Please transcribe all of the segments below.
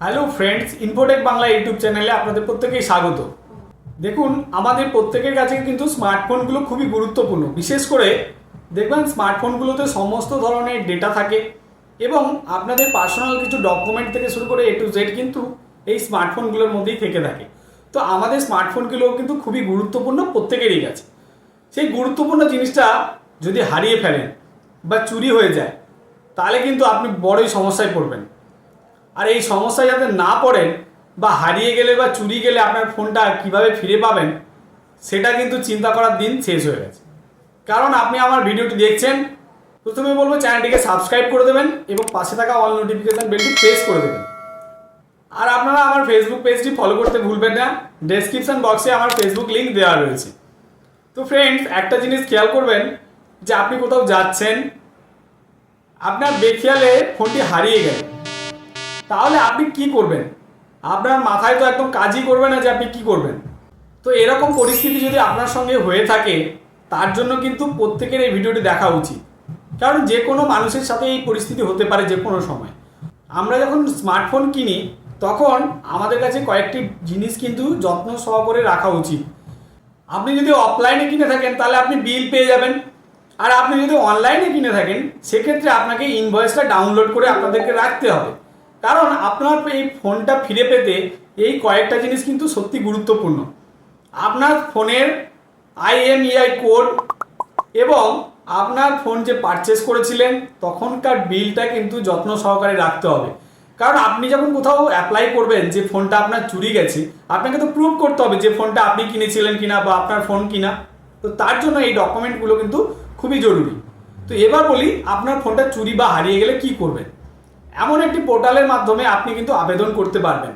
Hello friends, Infotech Bangla YouTube চ্যানেলে আপনাদের প্রত্যেকেই স্বাগত। দেখুন, আমাদের প্রত্যেকের কাছে কিন্তু স্মার্টফোনগুলো খুবই গুরুত্বপূর্ণ। বিশেষ করে দেখবেন স্মার্টফোনগুলোতে সমস্ত ধরনের ডেটা থাকে এবং আপনাদের পার্সোনাল কিছু ডকুমেন্ট থেকে শুরু করে A to Z কিন্তু এই স্মার্টফোনগুলোর মধ্যেই থেকে থাকে। তো আমাদের স্মার্টফোনগুলো কিন্তু খুবই গুরুত্বপূর্ণ প্রত্যেকেরই কাছে। সেই গুরুত্বপূর্ণ জিনিসটা যদি হারিয়ে ফেলেন বা চুরি হয়ে যায়, তাহলে কিন্তু আপনি বড়ই সমস্যায় পড়বেন। আর এই সমস্যায় যাতে না পড়েন বা হারিয়ে গেলে বা চুরি গেলে আপনার ফোনটা কিভাবে ফিরে পাবেন, সেটা কিন্তু চিন্তা করার দিন শেষ হয়ে গেছে। কারণ আপনি আমার ভিডিওটি দেখছেন, প্রথমে বলবো চ্যানেলটিকে সাবস্ক্রাইব করে দেবেন এবং পাশে থাকা অল নোটিফিকেশন বেলটি প্রেস করে দেবেন। আর আপনারা আমার ফেসবুক পেজটি ফলো করতে ভুলবেন না, ডেসক্রিপশন বক্সে আমার ফেসবুক লিঙ্ক দেওয়া রয়েছে। তো ফ্রেন্ডস, একটা জিনিস খেয়াল করবেন যে আপনি কোথাও যাচ্ছেন, আপনার বেখেয়ালে ফোনটি হারিয়ে গেল, তাহলে আপনি কি করবেন? আপনার মাথায় তো একদম কাজই করবে না যে আপনি কি করবেন। তো এরকম পরিস্থিতি যদি আপনার সঙ্গে হয়ে থাকে, তার জন্য কিন্তু প্রত্যেকের এই ভিডিওটি দেখা উচিত। কারণ যে কোনো মানুষের সাথে এই পরিস্থিতি হতে পারে যে কোনো সময়। আমরা যখন স্মার্টফোন কিনি, তখন আমাদের কাছে কয়েকটি জিনিস কিন্তু যত্ন সহকারে রাখা উচিত। আপনি যদি অফলাইনে কিনে থাকেন, তাহলে আপনি বিল পেয়ে যাবেন। আর আপনি যদি অনলাইনে কিনে থাকেন, সেক্ষেত্রে আপনাকে ইনভয়েসটা ডাউনলোড করে আপনাদেরকে রাখতে হবে। কারণ আপনার এই ফোনটা ফিরে পেতে এই কয়েকটা জিনিস কিন্তু সত্যি গুরুত্বপূর্ণ। আপনার ফোনের IMEI কোড এবং আপনার ফোন যে পারচেস করেছিলেন তখনকার বিলটা কিন্তু যত্ন সহকারে রাখতে হবে। কারণ আপনি যখন কোথাও অ্যাপ্লাই করবেন যে ফোনটা আপনার চুরি গেছে, আপনাকে তো প্রুভ করতে হবে যে ফোনটা আপনি কিনেছিলেন কিনা বা আপনার ফোন কিনা। তো তার জন্য এই ডকুমেন্টগুলো কিন্তু খুবই জরুরি। তো এবার বলি, আপনার ফোনটা চুরি বা হারিয়ে গেলে কি করবেন। এমন একটি পোর্টালের মাধ্যমে আপনি কিন্তু আবেদন করতে পারবেন।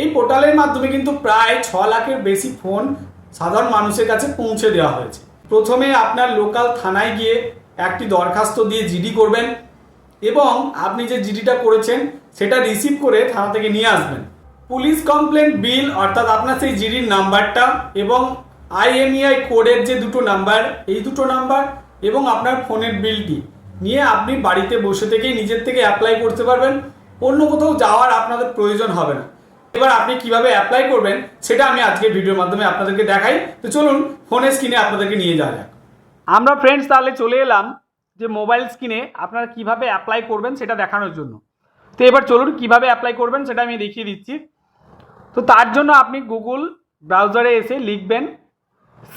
এই পোর্টালের মাধ্যমে কিন্তু প্রায় 6 লাখের বেশি ফোন সাধারণ মানুষের কাছে পৌঁছে দেওয়া হয়েছে। প্রথমে আপনার লোকাল থানায় গিয়ে একটি দরখাস্ত দিয়ে জিডি করবেন এবং আপনি যে জিডিটা করেছেন সেটা রিসিভ করে থানা থেকে নিয়ে আসবেন। পুলিশ কমপ্লেন বিল অর্থাৎ আপনার সেই জিডির নাম্বারটা এবং IMEI কোডের যে দুটো নাম্বার, এই দুটো নাম্বার এবং আপনার ফোনের বিলটি নিয়ে আপনি বাড়িতে বসে থেকেই নিজের থেকে অ্যাপ্লাই করতে পারবেন। অন্য কোথাও যাওয়ার আপনাদের প্রয়োজন হবে না। এবার আপনি কিভাবে অ্যাপ্লাই করবেন সেটা আমি আজকের ভিডিওর মাধ্যমে আপনাদেরকে দেখাই। তো চলুন ফোনের স্ক্রিনে আপনাদেরকে নিয়ে যাওয়া যাক। আমরা ফ্রেন্ডস তাহলে চলে এলাম যে মোবাইল স্ক্রিনে আপনারা কিভাবে অ্যাপ্লাই করবেন সেটা দেখানোর জন্য। তো এবার চলুন কিভাবে অ্যাপ্লাই করবেন সেটা আমি দেখিয়ে দিচ্ছি। তো তার জন্য আপনি গুগল ব্রাউজারে এসে লিখবেন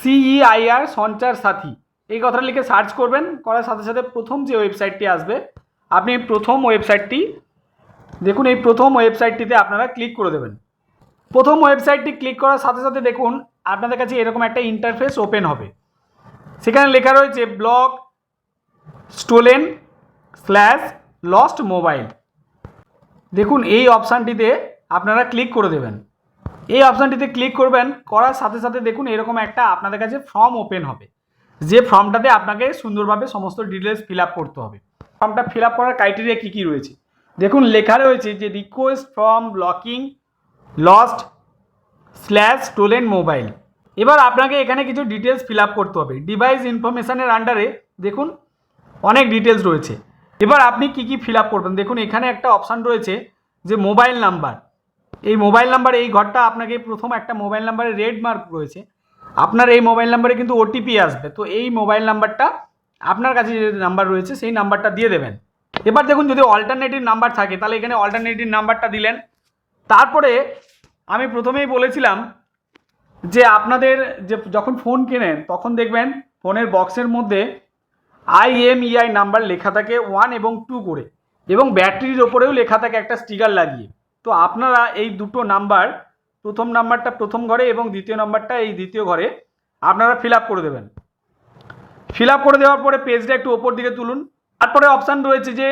CEIR সঞ্চার সাথী, এই কথাটা লিখে সার্চ করবেন। করার সাথে সাথে প্রথম যে ওয়েবসাইটটি আসবে, আপনি প্রথম ওয়েবসাইটটি দেখুন। এই প্রথম ওয়েবসাইটটিতে আপনারা ক্লিক করে দেবেন। প্রথম ওয়েবসাইটটি ক্লিক করার সাথে সাথে দেখুন আপনাদের কাছে এরকম একটা ইন্টারফেস ওপেন হবে। সেখানে লেখা রয়েছে ব্লক স্টোলেন /লস্ট মোবাইল। দেখুন এই অপশানটিতে আপনারা ক্লিক করে দেবেন। এই অপশানটিতে ক্লিক করবেন, করার সাথে সাথে দেখুন এরকম একটা আপনাদের কাছে ফর্ম ওপেন হবে, যে ফর্মটাতে আপনাকে সুন্দরভাবে সমস্ত ডিটেলস ফিল আপ করতে হবে। ফর্মটা ফিল আপ করার ক্রাইটেরিয়া কী কী রয়েছে দেখুন। লেখা রয়েছে যে request from blocking lost /stolen mobile. এবার আপনাকে এখানে কিছু ডিটেলস ফিল আপ করতে হবে। ডিভাইস ইনফরমেশানের আন্ডারে দেখুন অনেক ডিটেলস রয়েছে। এবার আপনি কি কি ফিল আপ করবেন দেখুন, এখানে একটা অপশান রয়েছে যে মোবাইল নাম্বার। এই মোবাইল নাম্বার, এই ঘরটা আপনাকে প্রথম একটা মোবাইল নাম্বারে রেড মার্ক রয়েছে। আপনার এই মোবাইল নাম্বারে কিন্তু OTP আসবে। তো এই মোবাইল নাম্বারটা আপনার কাছে যে নাম্বার রয়েছে সেই নাম্বারটা দিয়ে দেবেন। এবার দেখুন যদি অল্টারনেটিভ নাম্বার থাকে তাহলে এখানে অল্টারনেটিভ নাম্বারটা দিলেন। তারপরে আমি প্রথমেই বলেছিলাম যে আপনাদের যে যখন ফোন কেনেন তখন দেখবেন ফোনের বক্সের মধ্যে IMEI নাম্বার লেখা থাকে 1 এবং 2 করে, এবং ব্যাটারির ওপরেও লেখা থাকে একটা স্টিকার লাগিয়ে। তো আপনারা এই দুটো নাম্বার, প্রথম নাম্বারটা প্রথম ঘরে এবং দ্বিতীয় নাম্বারটা এই দ্বিতীয় ঘরে আপনারা ফিল আপ করে দেবেন। ফিল আপ করে দেওয়ার পরে পেজটা একটু ওপর দিকে তুলুন। তারপরে অপশান রয়েছে যে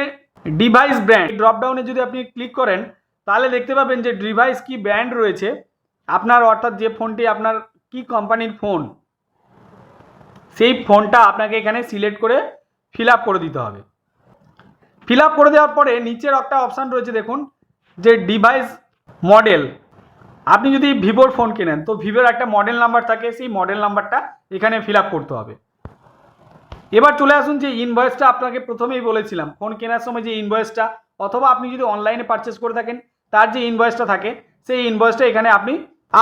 ডিভাইস ব্র্যান্ড। ড্রপডাউনে যদি আপনি ক্লিক করেন তাহলে দেখতে পাবেন যে ডিভাইস কি ব্র্যান্ড রয়েছে আপনার, অর্থাৎ যে ফোনটি আপনার কি কোম্পানির ফোন, সেই ফোনটা আপনাকে এখানে সিলেক্ট করে ফিল আপ করে দিতে হবে। ফিল আপ করে দেওয়ার পরে নিচের একটা অপশান রয়েছে দেখুন যে ডিভাইস মডেল। আপনি যদি ভিভোর ফোন কেনেন তো ভিভোর একটা মডেল নাম্বার থাকে, সেই মডেল নাম্বারটা এখানে ফিল আপ করতে হবে। এবার চলে আসুন যে ইনভয়েসটা আপনাকে প্রথমেই বলেছিলাম, ফোন কেনার সময় যে ইনভয়েসটা, অথবা আপনি যদি অনলাইনে পারচেস করে থাকেন তার যে ইনভয়েসটা থাকে সেই ইনভয়েসটা এখানে আপনি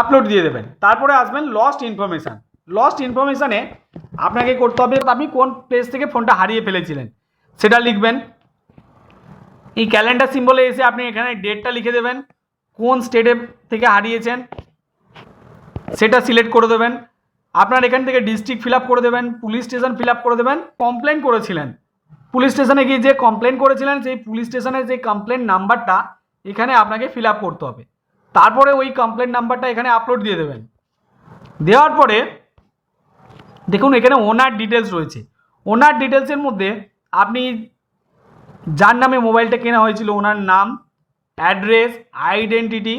আপলোড দিয়ে দেবেন। তারপরে আসবেন লস্ট ইনফরমেশান। লস্ট ইনফরমেশানে আপনাকে করতে হবে আপনি কোন প্লেস থেকে ফোনটা হারিয়ে ফেলেছিলেন সেটা লিখবেন। এই ক্যালেন্ডার সিম্বলে এসে আপনি এখানে ডেটটা লিখে দেবেন, কোন স্টেটে থেকে হারিয়েছেন সেটা সিলেক্ট করে দেবেন। আপনার এখান থেকে ডিস্ট্রিক্ট ফিল আপ করে দেবেন, পুলিশ স্টেশন ফিল আপ করে দেবেন। কমপ্লেন করেছিলেন, পুলিশ স্টেশনে গিয়ে যে কমপ্লেন করেছিলেন সেই পুলিশ স্টেশনের যে কমপ্লেন নাম্বারটা এখানে আপনাকে ফিল আপ করতে হবে। তারপরে ওই কমপ্লেন নাম্বারটা এখানে আপলোড দিয়ে দেবেন। দেওয়ার পরে দেখুন এখানে ওনার ডিটেলস রয়েছে। ওনার ডিটেলসের মধ্যে আপনি যার নামে মোবাইলটা কেনা হয়েছিল ওনার নাম, অ্যাড্রেস, আইডেন্টিটি,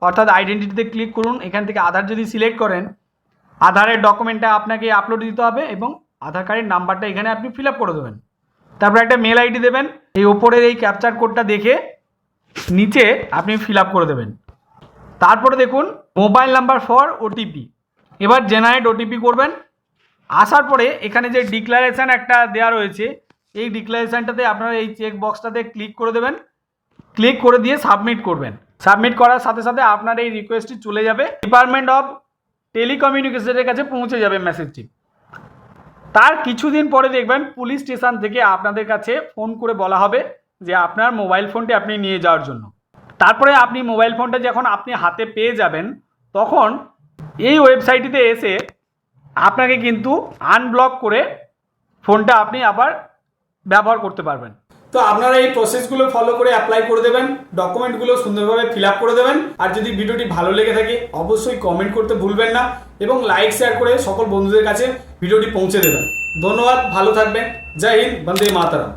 অর্থাৎ আইডেন্টিটিতে ক্লিক করুন। এখান থেকে আধার যদি সিলেক্ট করেন আধারের ডকুমেন্টটা আপনাকে আপলোড দিতে হবে এবং আধার কার্ডের নাম্বারটা এখানে আপনি ফিল আপ করে দেবেন। তারপর একটা মেল আইডি দেবেন, এই ওপরের এই ক্যাপচার কোডটা দেখে নিচে আপনি ফিল আপ করে দেবেন। তারপরে দেখুন মোবাইল নাম্বার ফর ওটিপি, এবার জেনারেট ওটিপি করবেন। আসার পরে এখানে যে ডিক্লারেশান একটা দেওয়া রয়েছে এই ডিক্লারেশানটাতে আপনারা এই চেক বক্সটাতে ক্লিক করে দেবেন। ক্লিক করে দিয়ে সাবমিট করবেন। সাবমিট করার সাথে সাথে আপনার এই রিকোয়েস্টটি চলে যাবে ডিপার্টমেন্ট অফ টেলিকমিউনিকেশনের কাছে পৌঁছে যাবে মেসেজটি। তার কিছুদিন পরে দেখবেন পুলিশ স্টেশন থেকে আপনাদের কাছে ফোন করে বলা হবে যে আপনার মোবাইল ফোনটি আপনি নিয়ে যাওয়ার জন্য। তারপরে আপনি মোবাইল ফোনটা যখন আপনি হাতে পেয়ে যাবেন তখন এই ওয়েবসাইটটিতে এসে আপনাকে কিন্তু আনব্লক করে ফোনটা আপনি আবার ব্যবহার করতে পারবেন। তো আপনারা এই প্রসেসগুলো ফলো করে অ্যাপ্লাই করে দেবেন, ডকুমেন্টগুলো সুন্দরভাবে ফিল আপ করে দেবেন। আর যদি ভিডিওটি ভালো লেগে থাকে অবশ্যই কমেন্ট করতে ভুলবেন না এবং লাইক শেয়ার করে সকল বন্ধুদের কাছে ভিডিওটি পৌঁছে দেবেন। ধন্যবাদ, ভালো থাকবেন। জয় হিন্দ, বন্দে মাতরম।